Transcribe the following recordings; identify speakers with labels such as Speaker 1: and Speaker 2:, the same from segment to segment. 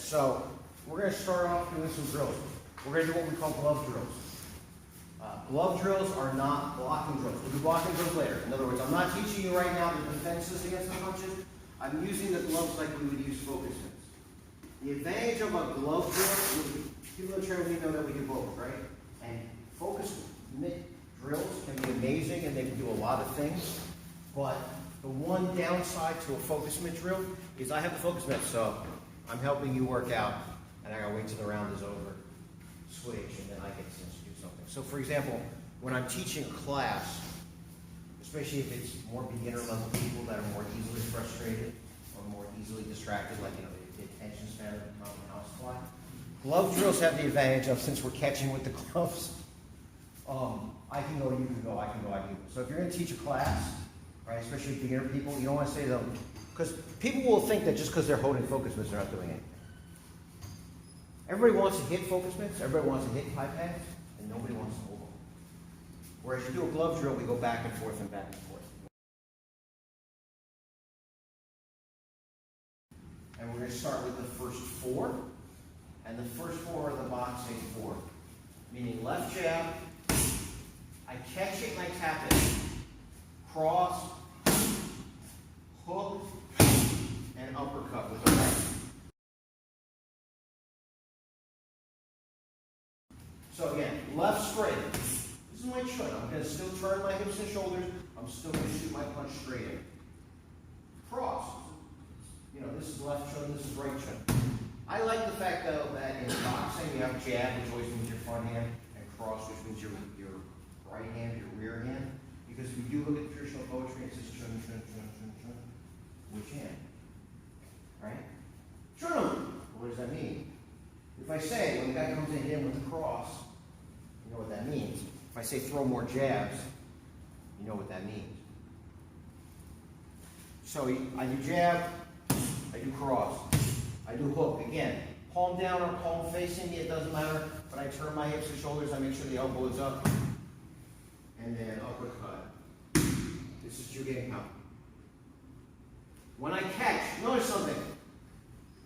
Speaker 1: so we're going to start off doing some drills. We're going to do what we call glove drills. Glove drills are not blocking drills. We'll do blocking drills later. In other words, I'm not teaching you right now the defenses against the punches. I'm using the gloves like we would use focus mitts. The advantage of a glove drill, people in the training know that we do both, right? And focus mitt drills can be amazing and they can do a lot of things. But the one downside to a focus mitt drill is I have the focus mitt, so I'm helping you work out, and I gotta wait till the round is over, switch, and then I get to do something. So for example, when I'm teaching a class, especially if it's more beginner level people that are more easily frustrated or more easily distracted, like the attention span of the common housefly, glove drills have the advantage of, since we're catching with the gloves, I can go, you can go, I can go, I can go. So if you're gonna teach a class, right, especially beginner people, you don't want to say to them, because people will think that just because they're holding focus mitts, they're not doing anything. Everybody wants to hit focus mitts, everybody wants to hit pipettes, and nobody wants to hold them. Whereas you do a glove drill, we go back and forth and back and forth. And we're going to start with the first four, and the first four are the boxing four. Meaning left jab, I catch it and I tap it. Cross, hook, and uppercut with the right. So again, left straight. This is my chun. I'm going to still turn my hips and shoulders. I'm still going to shoot my punch straight in. Cross. This is left chun, this is right chun. I like the fact, though, that in boxing you have jab, which always means your front hand, and cross, which means your right hand, your rear hand. Because if you do look at traditional poetry, it says chun, chun, chun, chun, chun. Which hand? Right? Chun! What does that mean? If I say, when the guy comes in him with the cross, you know what that means. If I say throw more jabs, you know what that means. So I do jab, I do cross, I do hook. Again, palm down or palm facing me, it doesn't matter. But I turn my hips and shoulders, I make sure the elbow is up. And then uppercut. This is Jiao count. When I catch, notice something.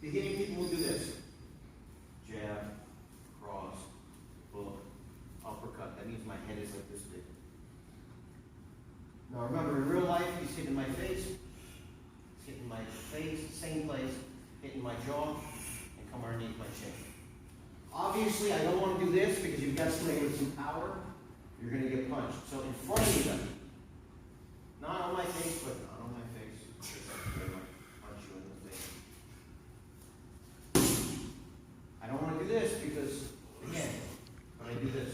Speaker 1: Beginning people will do this. Jab, cross, hook, uppercut. That means my head is like this big. Now remember, in real life, he's hitting my face. He's hitting my face, same place, hitting my jaw, and come underneath my chin. Obviously, I don't want to do this because you've got somebody with some power. You're going to get punched. So in front of you, not on my face, but not on my face. Punch you in the face. I don't want to do this because, again, when I do this,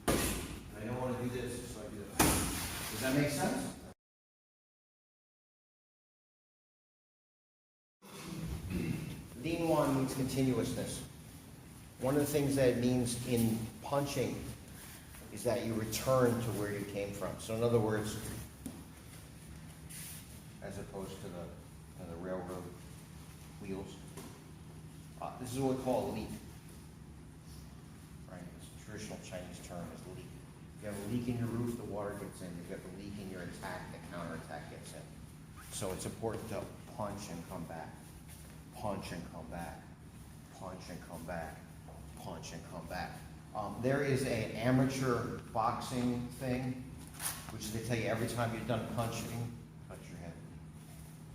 Speaker 1: and I don't want to do this, so I do this. Does that make sense? Lean one means continuousness. One of the things that it means in punching is that you return to where you came from. So in other words, as opposed to the railroad wheels, this is what we call a leak. Right? It's a traditional Chinese term is leak. If you have a leak in your roof, the water gets in. If you have a leak in your attack, the counterattack gets in. So it's important to punch and come back. Punch and come back. Punch and come back. Punch and come back. There is an amateur boxing thing, which they tell you every time you've done punching, touch your head.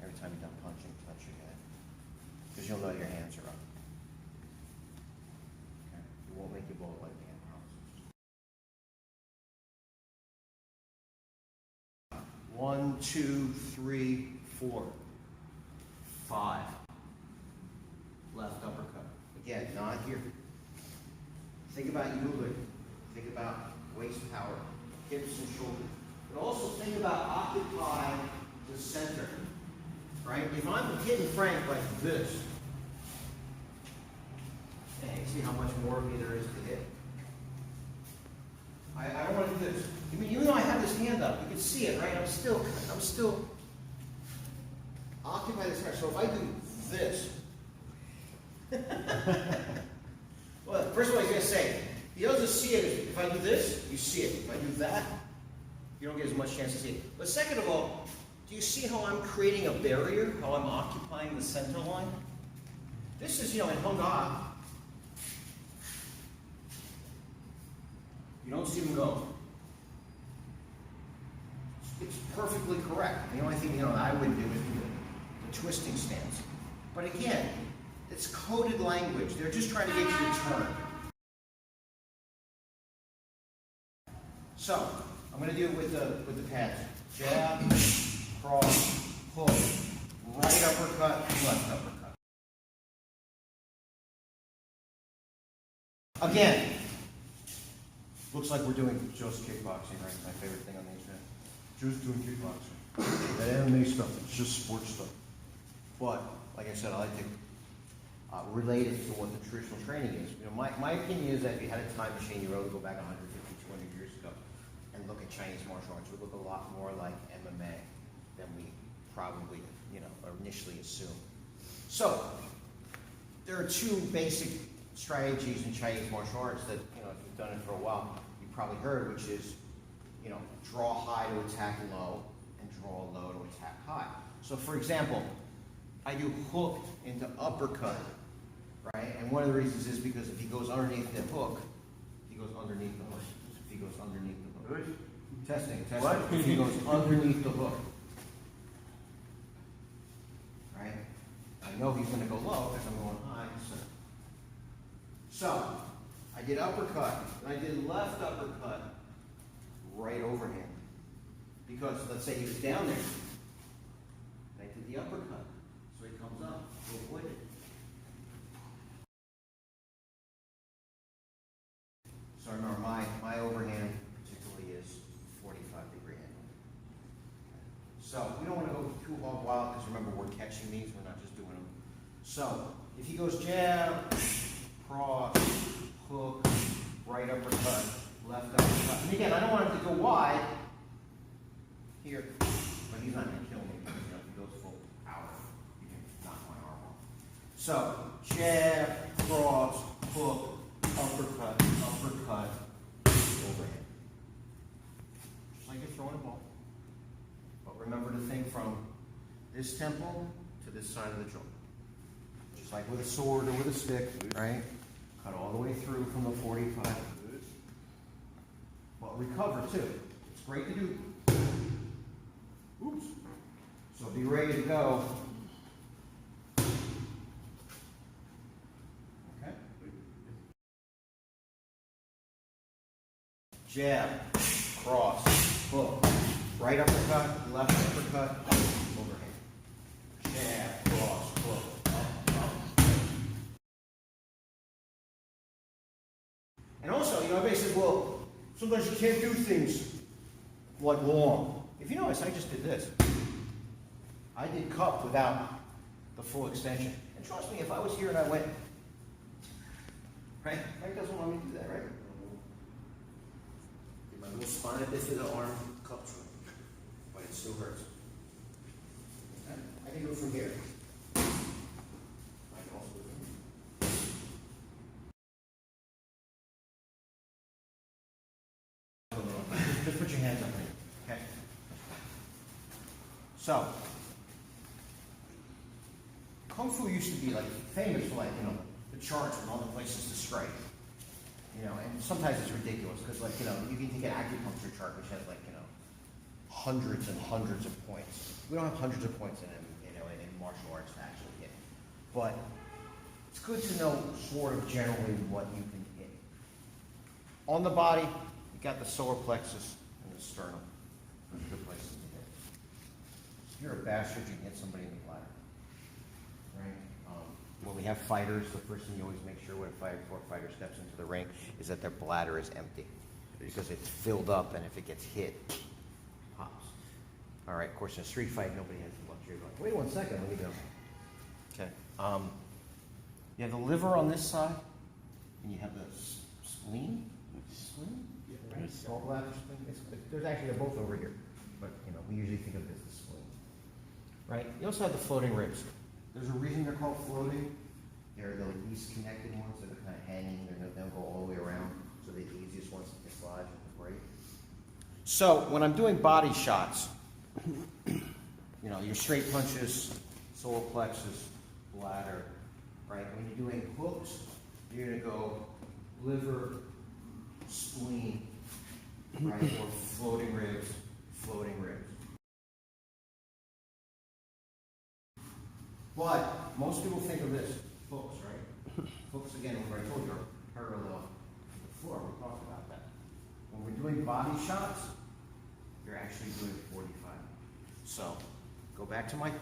Speaker 1: Every time you've done punching, touch your head. Because you'll know your hands are up. Okay? It won't make you blow it like the hand promises. 1, 2, 3, 4, 5. Left uppercut. Again, not here. Think about movement. Think about waist power, hips and shoulders. But also think about occupy the center. Right? If I'm hitting Frank like this, hey, see how much more of me there is to hit? I don't want to do this. I mean, even though I have this hand up, you can see it, right? I'm still occupy the center. So if I do this, well, first of all, he's going to say, he doesn't see it. If I do this, you see it. If I do that, you don't get as much chance to see it. But second of all, do you see how I'm creating a barrier? How I'm occupying the center line? This is, in Hung Da, you don't see them go. It's perfectly correct. The only thing, that I wouldn't do is do the twisting stance. But again, it's coded language. They're just trying to get you to turn. So, I'm going to do it with the pads. Jab, cross, hook, right uppercut, left uppercut. Again, looks like we're doing just kickboxing, right? My favorite thing on the internet. Just doing kickboxing. That MMA stuff, it's just sports stuff. But, like I said, I like to relate it to what the traditional training is. My opinion is that if you had a time machine, you really go back 150, 200 years ago and look at Chinese martial arts, it would look a lot more like MMA than we probably, initially assumed. So, there are two basic strategies in Chinese martial arts that, if you've done it for a while, you've probably heard, which is, draw high to attack low and draw low to attack high. So, for example, I do hook into uppercut, right? And one of the reasons is because if he goes underneath the hook, he goes underneath the hook. If he goes underneath the hook. Testing. What? If he goes underneath the hook. Right? I know he's going to go low because I'm going high. So, I did uppercut, and I did left uppercut, right overhand. Because let's say he was down there, and I did the uppercut. So he comes up to avoid it. So remember, my overhand particularly is 45-degree angle. So we don't want to go too hog wild because remember, we're catching these, we're not just doing them. So if he goes jab, cross, hook, right uppercut, left uppercut. And again, I don't want him to go wide here, but he's not going to kill me because if he goes full power, you can knock my arm off. So jab, cross, hook, uppercut, uppercut, overhand. Just like you're throwing a ball. But remember to think from this temple to this side of the joint. Just like with a sword or with a stick, right? Cut all the way through from the 45. But recover too. It's great to do. Oops. So be ready to go. Okay. Jab, cross, hook, right uppercut, left uppercut, overhand. Jab, cross, hook, up. And also, everybody says, well, sometimes you can't do things like long. If you notice, I just did this. I did cup without the full extension. And trust me, if I was here and I went, right? Frank doesn't want me to do that, right? Get my little spine bifida arm cup through. But it still hurts. Okay? I can go from here. I can also go from here. Just put your hands up here, okay? So, Kung Fu used to be famous for the charts and all the places to strike. And sometimes it's ridiculous because you can take an acupuncture chart which has hundreds and hundreds of points. We don't have hundreds of points in martial arts to actually hit. But it's good to know sort of generally what you can hit. On the body, you got the solar plexus and the sternum. Those are good places to hit. If you're a bastard, you can hit somebody in the bladder. Right? When we have fighters, the first thing you always make sure before a fighter steps into the ring is that their bladder is empty. Because it's filled up, and if it gets hit, it pops. All right, of course, in a street fight, nobody has the luxury of going, wait 1 second, let me go. Okay. You have the liver on this side, and you have the spleen. Spleen? Yeah, right? Gallbladder, spleen. There's actually, they're both over here. But, we usually think of it as the spleen. Right? You also have the floating ribs. There's a reason they're called floating. They're the least connected ones that are kind of hanging. They don't go all the way around. So they're the easiest ones to dislodge and to break. So when I'm doing body shots, your straight punches, solar plexus, bladder, right? When you're doing hooks, you're gonna go liver, spleen, right? Or floating ribs, floating ribs. But most people think of this, hooks, right? Hooks, again, remember I told you, are parallel to the floor. We talked about that. When we're doing body shots, you're actually doing 45. So, go back to my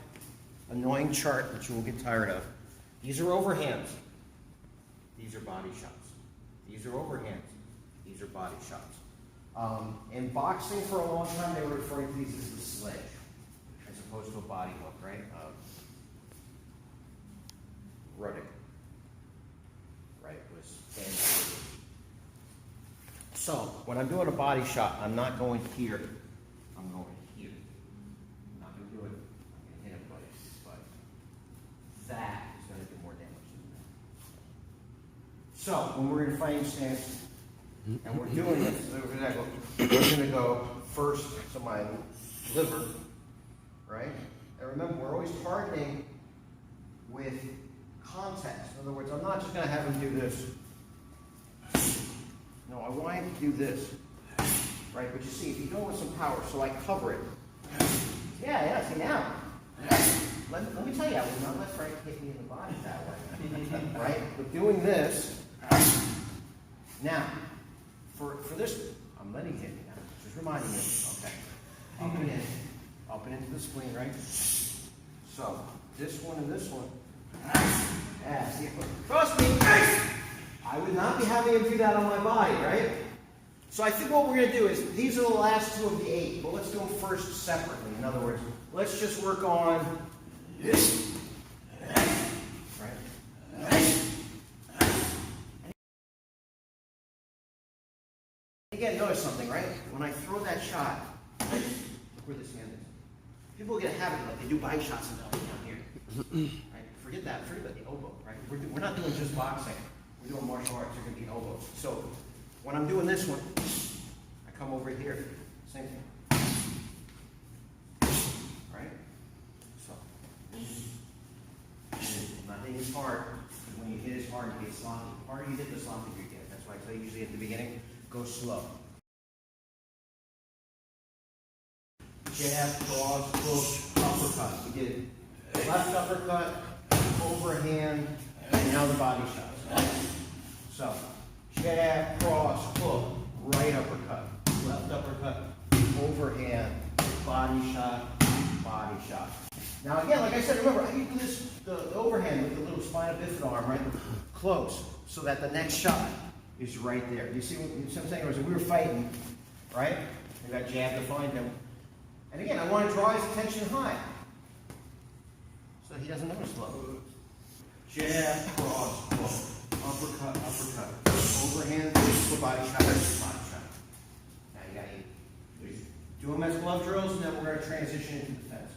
Speaker 1: annoying chart that you will get tired of. These are overhands. These are body shots. These are overhands. These are body shots. In boxing, for a long time, they were referring to these as the sledge, as opposed to a body hook, right? Ruddick, right, was fantastic. So, when I'm doing a body shot, I'm not going here. I'm going here. I'm not going to do it. I'm going to hit him, but that is going to do more damage than that. So, when we're in fighting stance, and we're doing this, we're going to go first to my liver, right? And remember, we're always targeting with context. In other words, I'm not just going to have him do this. No, I want him to do this, right? But you see, if you go with some power, so I cover it. Yeah, see now. Let me tell you, I would not let Frank hit me in the body that way, right? But doing this, now, for this, I'm letting him hit me now. Just reminding you, okay. Up and into the spleen, right? So, this one and this one. Yeah, see, trust me, I would not be having him do that on my body, right? So I think what we're going to do is, these are the last two of the 8, but let's do them first separately. In other words, let's just work on this, right? Again, notice something, right? When I throw that shot, look where this hand is. People get a habit like they do body shots and down here. Right? Forget that. Forget the elbow, right? We're not doing just boxing. We're doing martial arts. They're going to be elbows. So when I'm doing this one, I come over here. Same thing. Right? So I'm not hitting as hard. Because when you hit as hard, you get sloppy. The harder you hit, the sloppier you get. That's why I tell you usually at the beginning, go slow. Jab, cross, hook, uppercut. We did left uppercut, overhand, and now the body shots. So, jab, cross, hook, right uppercut, left uppercut, overhand, body shot, body shot. Now again, like I said, remember, I do this, the overhand with the little spina bifida arm, right? Close, so that the next shot is right there. You see what I'm saying? We were fighting, right? We got jab to find him. And again, I want to draw his attention high, so he doesn't notice low. Jab, cross, hook, uppercut, overhand, for body shot, body shot. Now you got to do them as glove drills, and then we're going to transition into defense.